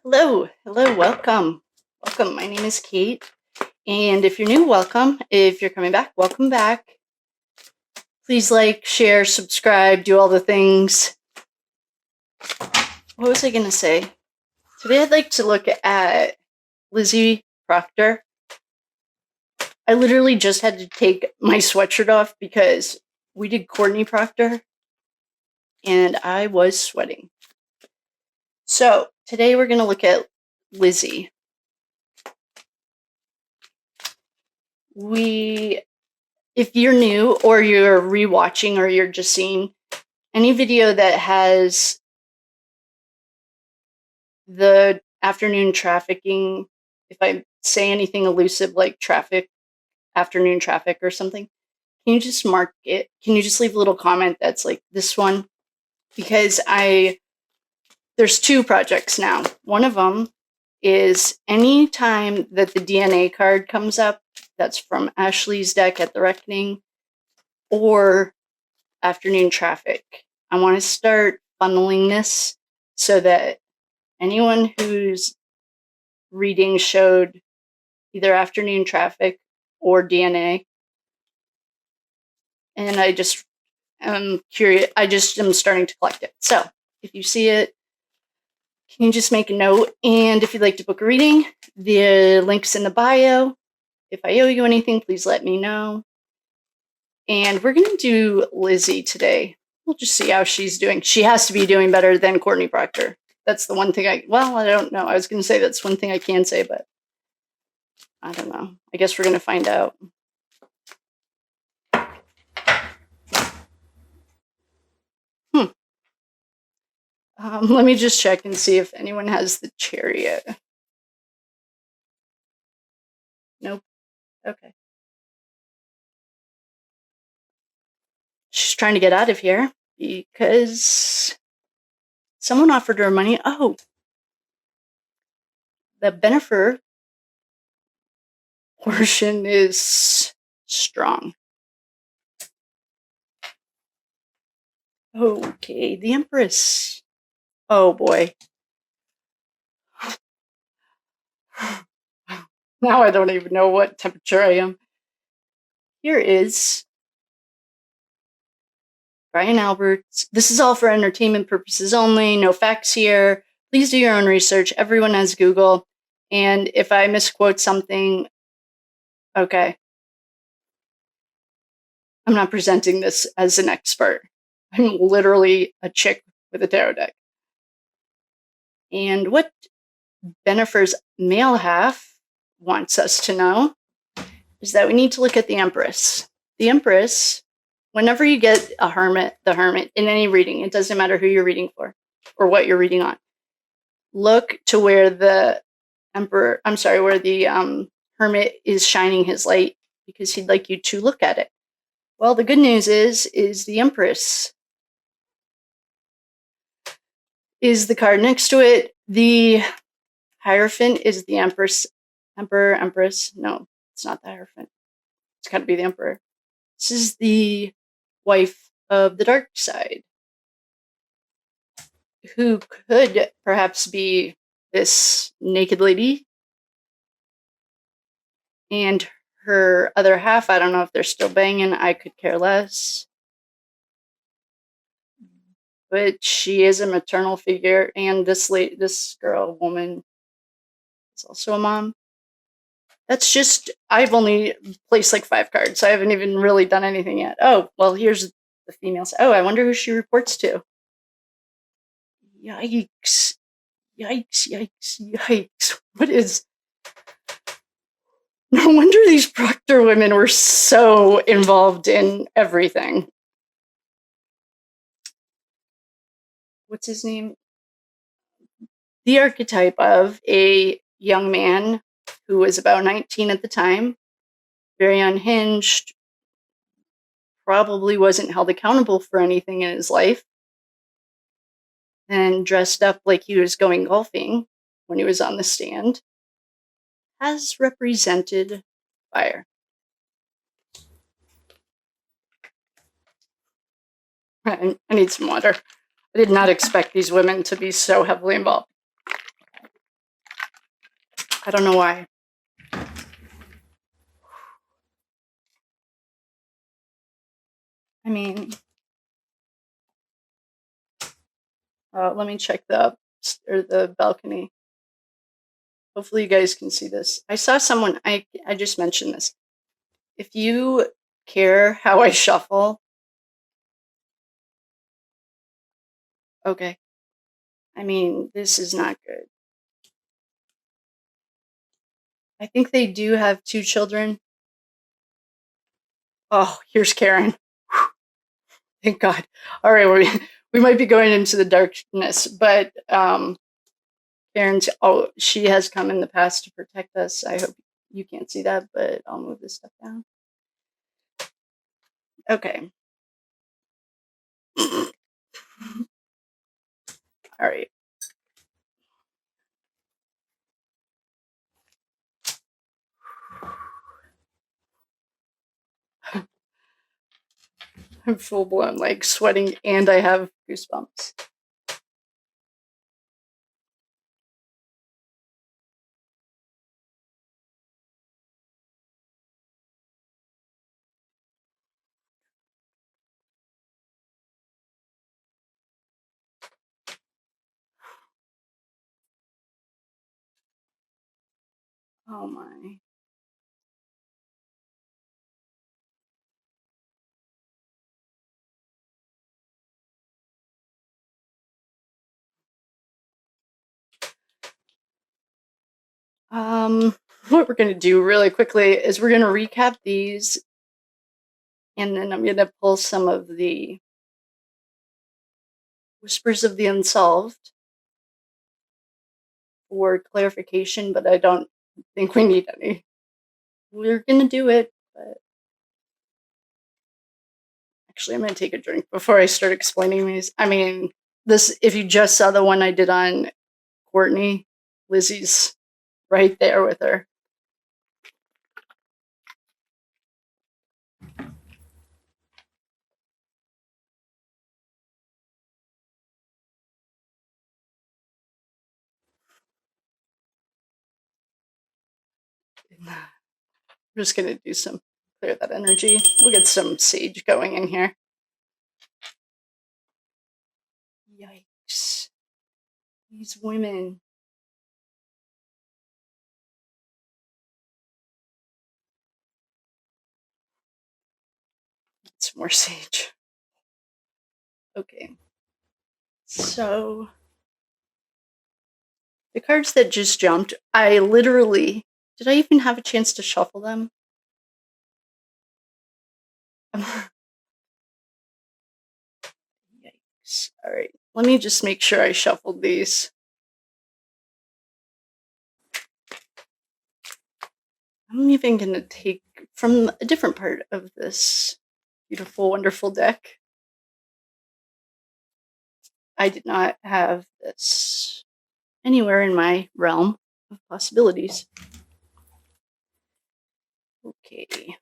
Hello, welcome. Welcome. My name is Kate. And if you're new, welcome. If you're coming back, welcome back. Please like, share, subscribe, do all the things. What was I going to say? Today I'd like to look at LIZZIE Proctor. I literally just had to take my sweatshirt off because we did Courtney Proctor and I was sweating. So today we're going to look at LIZZIE. If you're new or you're rewatching or you're just seeing any video that has the afternoon trafficking, if I say anything elusive like afternoon traffic or something, can you just mark it? Can you just leave a little comment that's like this one? Because there's two projects now. One of them is any time that the DNA card comes up, that's from Ashley's deck at the Reckoning, or afternoon traffic. I want to start funneling this so that anyone whose reading showed either afternoon traffic or DNA, and I just am curious, I just am starting to collect it. So if you see it, can you just make a note? And if you'd like to book a reading, the link's in the bio. If I owe you anything, please let me know. And we're going to do LIZZIE today. We'll just see how she's doing. She has to be doing better than Courtney Proctor. That's the one thing I don't know. I was going to say that's one thing I can say, but I don't know. I guess we're going to find out. Let me just check and see if anyone has the Chariot. Nope. Okay. She's trying to get out of here because someone offered her money. Oh, the Bennifer portion is strong. Okay, the Empress. Oh boy. Now I don't even know what temperature I am. Here is Brian Alberts. This is all for entertainment purposes only. No facts here. Please do your own research. Everyone has Google. And if I misquote something, okay. I'm not presenting this as an expert. I'm literally a chick with a tarot deck. And what Bennifer's male half wants us to know is that we need to look at the Empress. The Empress, whenever you get the Hermit in any reading, it doesn't matter who you're reading for or what you're reading on. Look to where the Hermit is shining his light because he'd like you to look at it. Well, the good news is the Empress is the card next to it. The Hierophant is the Empress. Emperor, Empress. No, it's not the Hierophant. It's got to be the Emperor. This is the wife of the dark side, who could perhaps be this naked lady. And her other half, I don't know if they're still banging. I could care less. But she is a maternal figure, and this woman, is also a mom. That's just, I've only placed like 5 cards. I haven't even really done anything yet. Oh, well, here's the females. Oh, I wonder who she reports to. Yikes. Yikes, yikes, yikes. What is... No wonder these Proctor women were so involved in everything. What's his name? The archetype of a young man who was about 19 at the time, very unhinged, probably wasn't held accountable for anything in his life, and dressed up like he was going golfing when he was on the stand, has represented fire. I need some water. I did not expect these women to be so heavily involved. I don't know why. I mean, let me check the balcony. Hopefully you guys can see this. I saw someone, I just mentioned this. If you care how I shuffle, okay. I mean, this is not good. I think they do have 2 children. Oh, here's Karen. Thank God. All right, we might be going into the darkness, but Karen's, she has come in the past to protect us. I hope you can't see that, but I'll move this stuff down. Okay. All right. I'm full blown like sweating and I have goosebumps. Oh my. What we're gonna do really quickly is we're gonna recap these, and then I'm gonna pull some of the Whispers of the Unsolved for clarification, but I don't think we need any. We're gonna do it, but actually I'm gonna take a drink before I start explaining these. I mean, this, if you just saw the one I did on Courtney, Lizzie's right there with her. I'm just gonna do some, clear that energy. We'll get some sage going in here. Yikes. These women. It's more sage. Okay. So the cards that just jumped, I literally, did I even have a chance to shuffle them? Yikes. All right. Let me just make sure I shuffled these. I'm even going to take from a different part of this beautiful, wonderful deck. I did not have this anywhere in my realm of possibilities. Okay.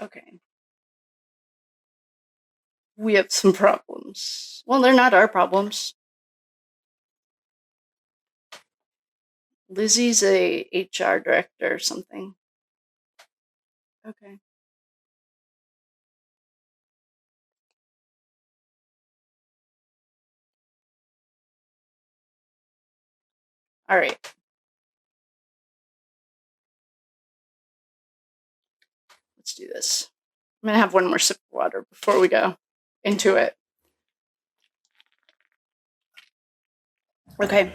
Okay. We have some problems. Well, they're not our problems. Lizzie's a HR director or something. Okay. All right. Let's do this. I'm going to have one more sip of water before we go into it. Okay.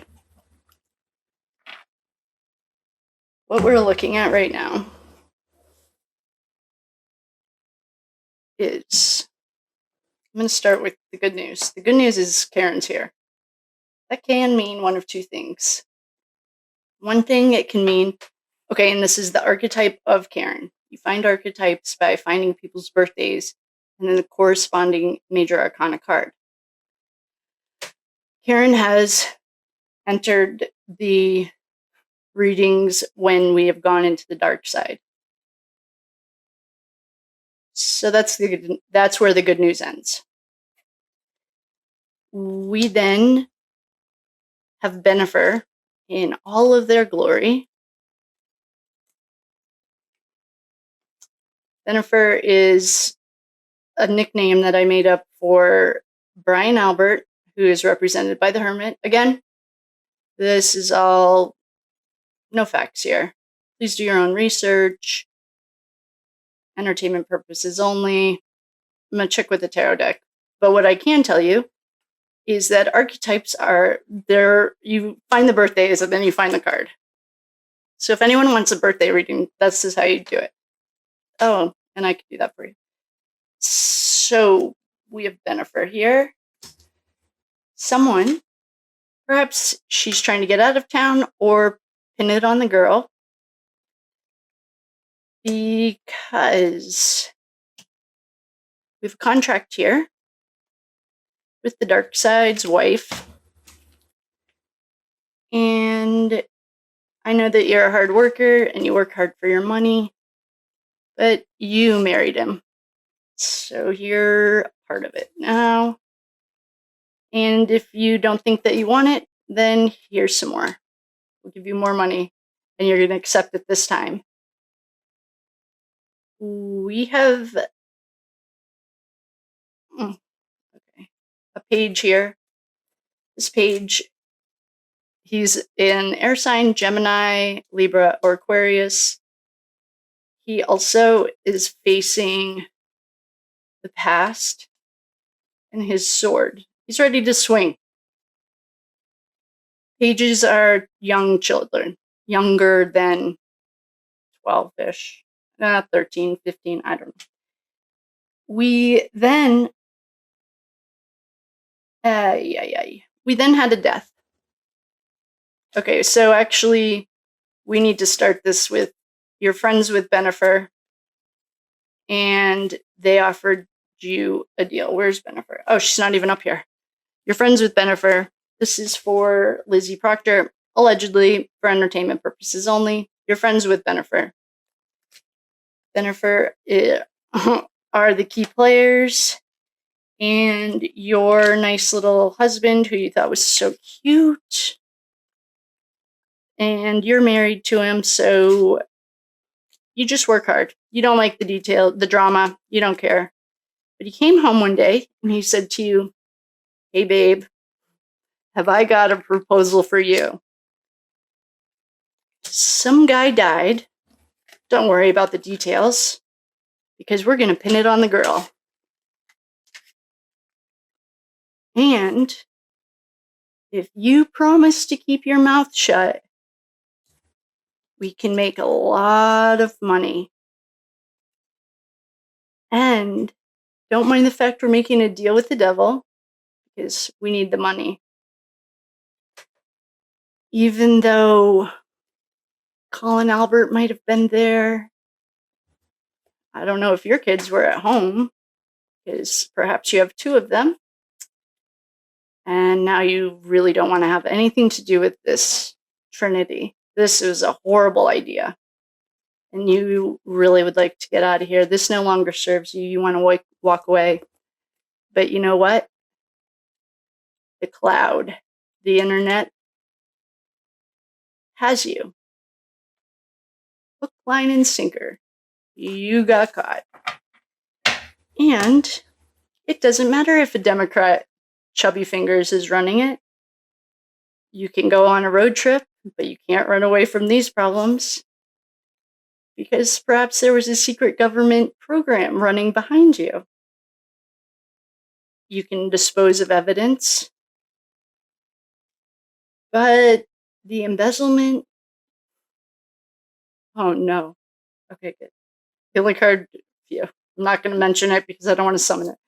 What we're looking at right now is, I'm going to start with the good news. The good news is Karen's here. That can mean one of two things. One thing it can mean, okay, and this is the archetype of Karen. You find archetypes by finding people's birthdays and then the corresponding major arcana card. Karen has entered the readings when we have gone into the dark side. So that's where the good news ends. We then have Bennifer in all of their glory. Bennifer is a nickname that I made up for Brian Albert, who is represented by the Hermit. Again, this is all no facts here. Please do your own research. Entertainment purposes only. I'm going to check with the tarot deck. But what I can tell you is that archetypes are there. You find the birthdays and then you find the card. So if anyone wants a birthday reading, this is how you do it. Oh, and I can do that for you. So we have Bennifer here. Someone, perhaps she's trying to get out of town or pin it on the girl, because we have a contract here with the dark side's wife. And I know that you're a hard worker and you work hard for your money, but you married him. So you're part of it now. And if you don't think that you want it, then here's some more. We'll give you more money and you're going to accept it this time. We have a page here. This page, he's in air sign, Gemini, Libra, or Aquarius. He also is facing the past and his sword. He's ready to swing. Pages are young children, younger than 12-ish, 13, 15, I don't know. We then had a death. Okay, so actually, we need to start this with you're friends with Bennifer, and they offered you a deal. Where's Bennifer? Oh, she's not even up here. You're friends with Bennifer. This is for Lizzie Proctor, allegedly for entertainment purposes only. You're friends with Bennifer. Bennifer are the key players, and your nice little husband, who you thought was so cute, and you're married to him, so you just work hard. You don't like the drama. You don't care. But he came home one day, and he said to you, "Hey, babe, have I got a proposal for you? Some guy died. Don't worry about the details, because we're going to pin it on the girl. And if you promise to keep your mouth shut, we can make a lot of money. And don't mind the fact we're making a deal with the devil, because we need the money. Even though Colin Albert might have been there, I don't know if your kids were at home, because perhaps you have two of them. And now you really don't want to have anything to do with this trinity. This is a horrible idea. And you really would like to get out of here. This no longer serves you. You want to walk away. But you know what? The cloud, the internet, has you. Hook, line, and sinker. You got caught. And it doesn't matter if a Democrat, Chubby Fingers, is running it. You can go on a road trip, but you can't run away from these problems. Because perhaps there was a secret government program running behind you. You can dispose of evidence. But the embezzlement... Oh, no. Okay, good. The only card... Yeah, I'm not going to mention it because I don't want to summon it.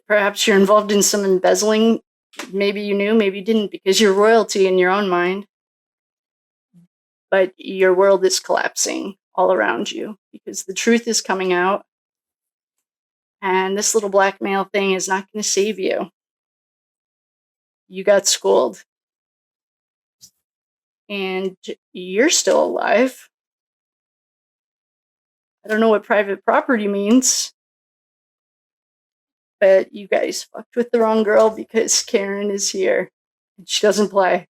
Perhaps you're involved in some embezzling. Maybe you knew, maybe you didn't, because you're royalty in your own mind. but your world is collapsing all around you because the truth is coming out, and this little blackmail thing is not going to save you. You got schooled, and you're still alive. I don't know what private property means, but you guys fucked with the wrong girl because Karen is here and she doesn't play.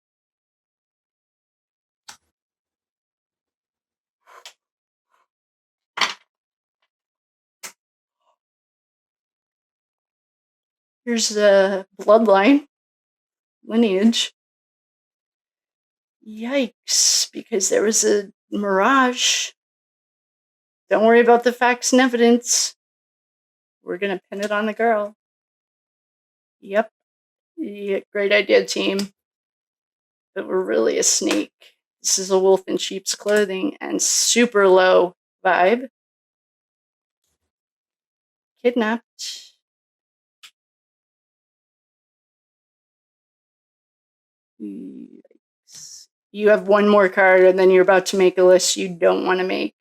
Here's the bloodline, lineage. Yikes, because there was a mirage. Don't worry about the facts and evidence. We're going to pin it on the girl. Yep. Yeah, great idea, team. But we're really a snake. This is a wolf in sheep's clothing and super low vibe. Kidnapped. Yikes. You have one more card and then you're about to make a list you don't want to make.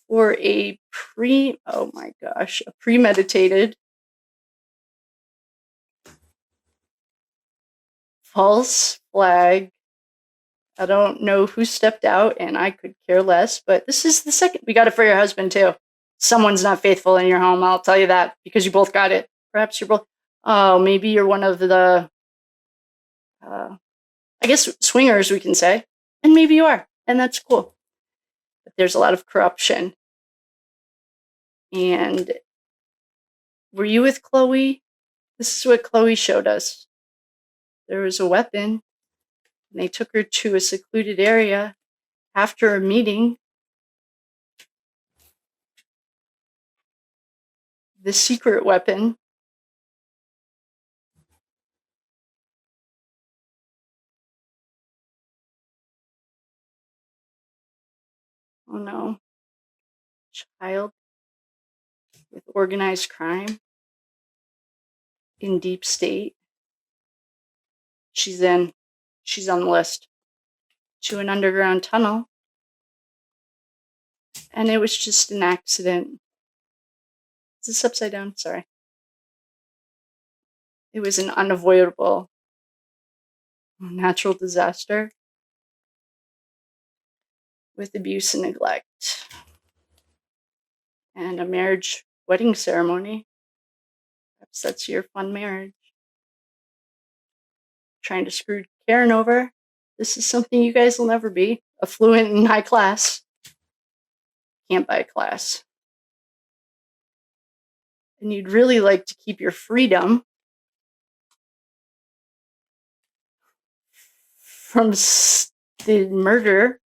Or oh my gosh, a premeditated false flag. I don't know who stepped out and I could care less, but this is the second. We got it for your husband too. Someone's not faithful in your home, I'll tell you that, because you both got it. Perhaps you're both, maybe you're one of the, I guess, swingers, we can say. And maybe you are, and that's cool. But there's a lot of corruption. And were you with Chloe? This is what Chloe showed us. There was a weapon, and they took her to a secluded area after a meeting. The secret weapon. Oh no. Child with organized crime in deep state. She's on the list. To an underground tunnel. And it was just an accident. Is this upside down? Sorry. It was an unavoidable natural disaster with abuse and neglect. And a marriage wedding ceremony. Perhaps that's your fun marriage. Trying to screw Karen over. This is something you guys will never be. Affluent and high class. Can't buy class. And you'd really like to keep your freedom from the murder.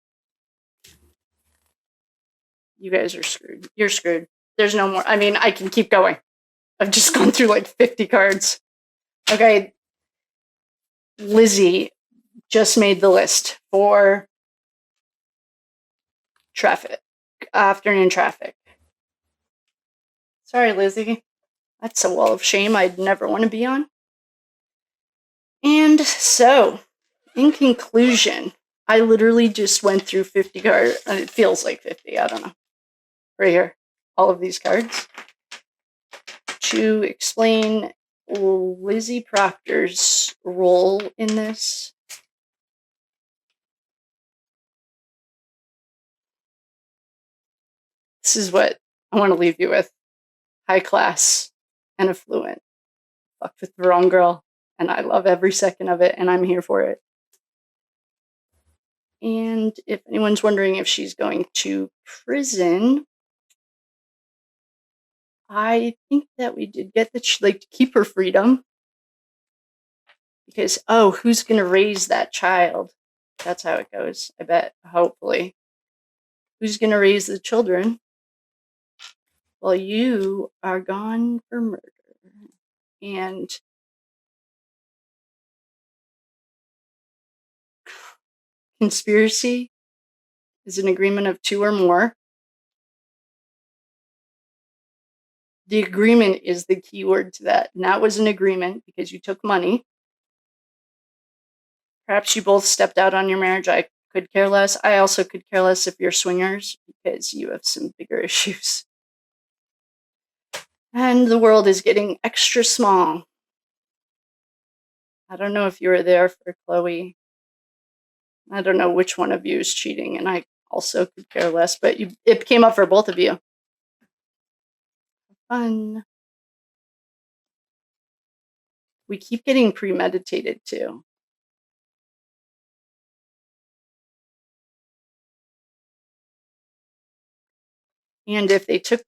You guys are screwed. You're screwed. There's no more. I mean, I can keep going. I've just gone through like 50 cards. Okay. Lizzie just made the list for traffic. Afternoon traffic. Sorry, Lizzie. That's a wall of shame I'd never want to be on. And so, in conclusion, I literally just went through 50 cards. And it feels like 50. I don't know. Right here. All of these cards. To explain Lizzie Proctor's role in this. This is what I want to leave you with. High class and affluent. Fucked with the wrong girl. And I love every second of it. And I'm here for it. And if anyone's wondering if she's going to prison, I think that we did get that she'd like to keep her freedom. Because, who's going to raise that child? That's how it goes, I bet, hopefully. Who's going to raise the children? Well, you are gone for murder. And conspiracy is an agreement of two or more. The agreement is the key word to that. And that was an agreement because you took money. Perhaps you both stepped out on your marriage. I could care less. I also could care less if you're swingers, because you have some bigger issues. And the world is getting extra small. I don't know if you were there for Chloe. I don't know which one of you is cheating, and I also could care less, but it came up for both of you. Fun. We keep getting premeditated too. And if they took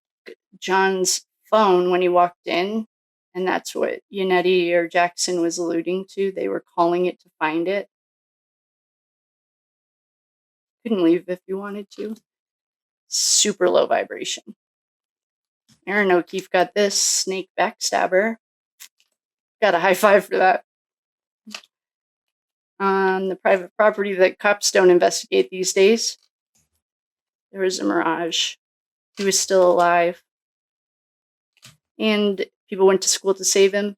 John's phone when he walked in, and that's what Yannetti or Jackson was alluding to, they were calling it to find it. Couldn't leave if you wanted to. Super low vibration. Aaron O'Keefe got this snake backstabber. Got a high five for that. On the private property that cops don't investigate these days, there was a mirage. He was still alive. And people went to school to save him.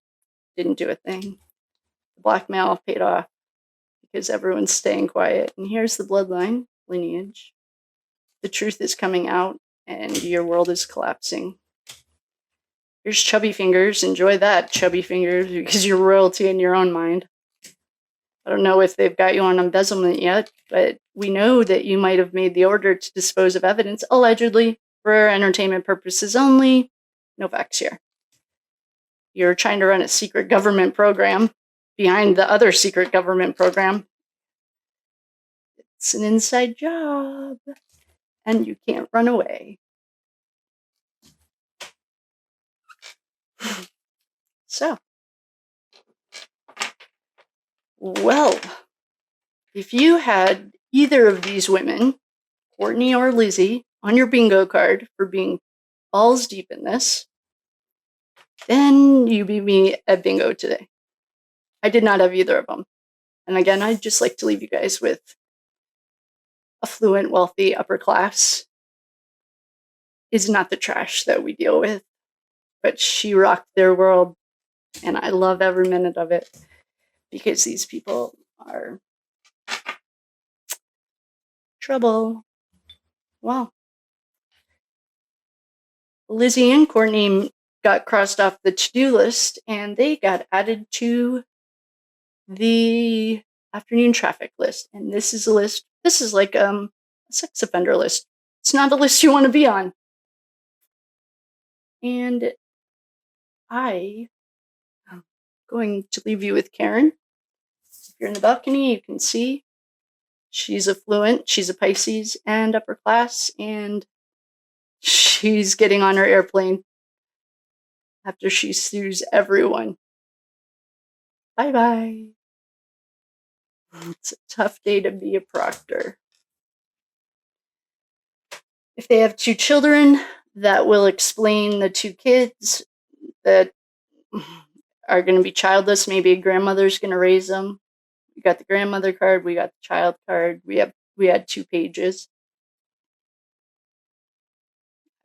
Didn't do a thing. The blackmail paid off because everyone's staying quiet. And here's the bloodline lineage. The truth is coming out and your world is collapsing. Here's Chubby Fingers. Enjoy that, Chubby Fingers, because you're royalty in your own mind. I don't know if they've got you on embezzlement yet, but we know that you might have made the order to dispose of evidence, allegedly, for entertainment purposes only. No facts here. You're trying to run a secret government program behind the other secret government program. It's an inside job, and you can't run away. So, well, if you had either of these women, Courtney or Lizzie, on your bingo card for being balls deep in this, then you beat me at bingo today. I did not have either of them. And again, I'd just like to leave you guys with affluent, wealthy, upper class is not the trash that we deal with, but she rocked their world, and I love every minute of it because these people are trouble. Wow. Lizzie and Courtney got crossed off the to-do list, and they got added to the afternoon traffic list. And this is a list. This is like a sex offender list. It's not a list you want to be on. And I am going to leave you with Karen. If you're in the balcony, you can see she's affluent. She's a Pisces and upper class, and she's getting on her airplane after she sues everyone. Bye-bye. It's a tough day to be a proctor. If they have 2 children, that will explain the 2 kids that are going to be childless. Maybe a grandmother's going to raise them. We got the grandmother card. We got the child card. We had 2 pages.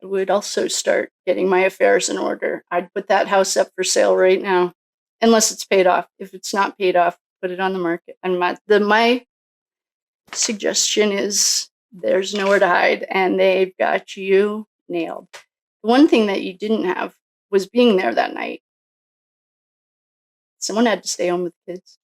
I would also start getting my affairs in order. I'd put that house up for sale right now, unless it's paid off. If it's not paid off, put it on the market. And my suggestion is there's nowhere to hide, and they've got you nailed. The one thing that you didn't have was being there that night. Someone had to stay home with kids.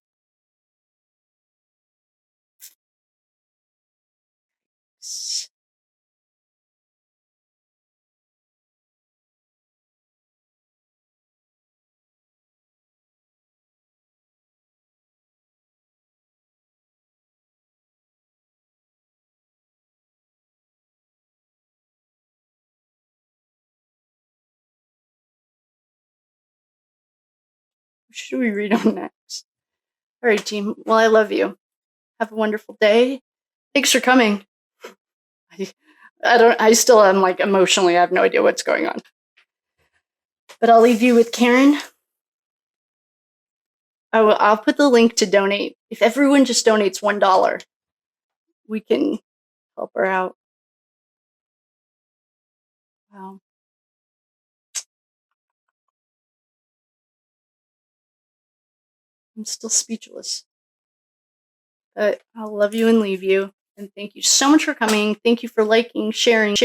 What should we read on next? All right, team. Well, I love you. Have a wonderful day. Thanks for coming. I still am like emotionally, I have no idea what's going on. But I'll leave you with Karen. I'll put the link to donate. If everyone just donates $1, we can help her out. Wow. I'm still speechless. But I'll love you and leave you. And thank you so much for coming. Thank you for liking, sharing.